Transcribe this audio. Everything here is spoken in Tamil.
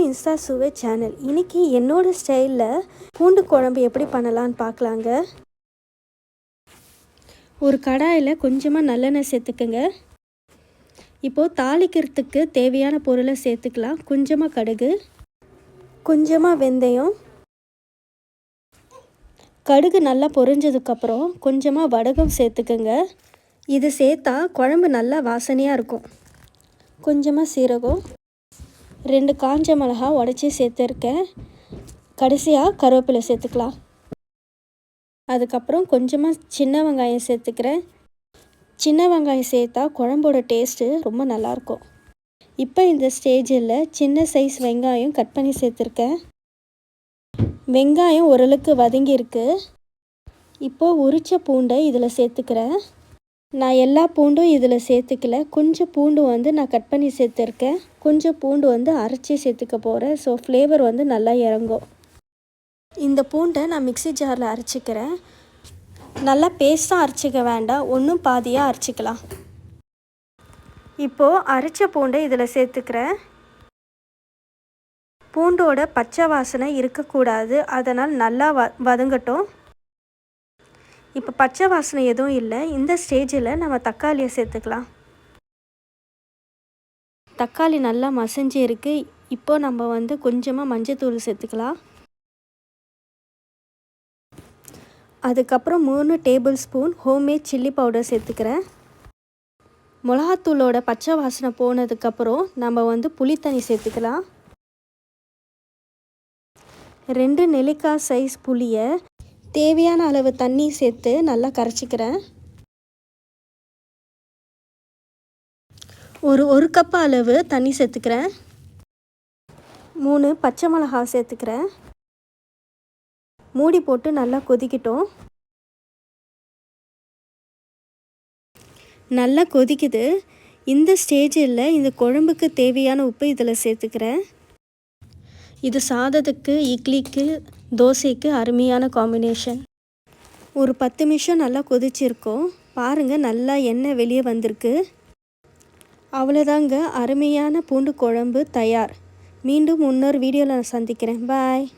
இன்ஸ்டா சுவை சேனல். இன்றைக்கி என்னோடய ஸ்டைலில் பூண்டு குழம்பு எப்படி பண்ணலான்னு பார்க்கலாங்க. ஒரு கடாயில் கொஞ்சமாக நல்லெண்ணெய் சேர்த்துக்குங்க. இப்போது தாளிக்கிறதுக்கு தேவையான பொருளை சேர்த்துக்கலாம். கொஞ்சமாக கடுகு, கொஞ்சமாக வெந்தயம். கடுகு நல்லா பொரிஞ்சதுக்கப்புறம் கொஞ்சமாக வடகம் சேர்த்துக்குங்க. இது சேர்த்தா குழம்பு நல்லா வாசனையாக இருக்கும். கொஞ்சமாக சீரகம், 2 காஞ்ச மிளகாய் உடச்சி சேர்த்துருக்கேன். கடைசியாக கருவேப்பிலை சேர்த்துக்கலாம். அதுக்கப்புறம் கொஞ்சமாக சின்ன வெங்காயம் சேர்த்துக்கிறேன். சின்ன வெங்காயம் சேர்த்தா குழம்போட டேஸ்ட்டு ரொம்ப நல்லாயிருக்கும். இப்போ இந்த ஸ்டேஜில் சின்ன சைஸ் வெங்காயம் கட் பண்ணி சேர்த்துருக்கேன். வெங்காயம் ஓரளவுக்கு வதங்கியிருக்கு. இப்போது உரித்த பூண்டை இதில் சேர்த்துக்கிறேன். நான் எல்லா பூண்டும் இதில் சேர்த்துக்கல. கொஞ்சம் பூண்டு நான் கட் பண்ணி சேர்த்துருக்கேன். கொஞ்சம் பூண்டு அரைச்சி சேர்த்துக்க போகிறேன். ஸோ ஃப்ளேவர் நல்லா இறங்கும். இந்த பூண்டை நான் மிக்ஸி ஜாரில் அரைச்சிக்கிறேன். நல்லா பேஸ்ட்டாக அரைச்சிக்க வேண்டாம், ஒன்றும் பாதியாக அரைச்சிக்கலாம். இப்போது அரைச்ச பூண்டை இதில் சேர்த்துக்கிறேன். பூண்டோட பச்சை வாசனை இருக்கக்கூடாது, அதனால் நல்லா வதங்கட்டும். இப்போ பச்சை வாசனை எதுவும் இல்லை. இந்த ஸ்டேஜில் நம்ம தக்காளியை சேர்த்துக்கலாம். தக்காளி நல்லா மசிஞ்சு இருக்குது. இப்போது நம்ம கொஞ்சமாக மஞ்சத்தூள் சேர்த்துக்கலாம். அதுக்கப்புறம் 3 table spoon homemade chilli powder சேர்த்துக்கிறேன். மிளகாத்தூளோட பச்சை வாசனை போனதுக்கப்புறம் நம்ம புளித்தண்ணி சேர்த்துக்கலாம். 2 நெல்லிக்காய் சைஸ் புளியை தேவையான அளவு தண்ணி சேர்த்து நல்லா கரைச்சிக்கிறேன். ஒரு கப் அளவு தண்ணி சேர்த்துக்கிறேன். 3 பச்சை மிளகாய் சேர்த்துக்கிறேன். மூடி போட்டு நல்லா கொதிக்கட்டும். நல்லா கொதிக்குது. இந்த ஸ்டேஜில் இந்த குழம்புக்கு தேவையான உப்பு இதில் சேர்த்துக்கிறேன். இது சாதத்துக்கு, இட்லிக்கு, தோசைக்கு அருமையான காம்பினேஷன். ஒரு 10 நிமிஷம் நல்லா கொதிச்சிருக்கோம். பாருங்கள், நல்லா எண்ணெய் வெளியே வந்திருக்கு. அவ்வளோதாங்க, அருமையான பூண்டு குழம்பு தயார். மீண்டும் இன்னொரு வீடியோவில் நான் சந்திக்கிறேன். பாய்.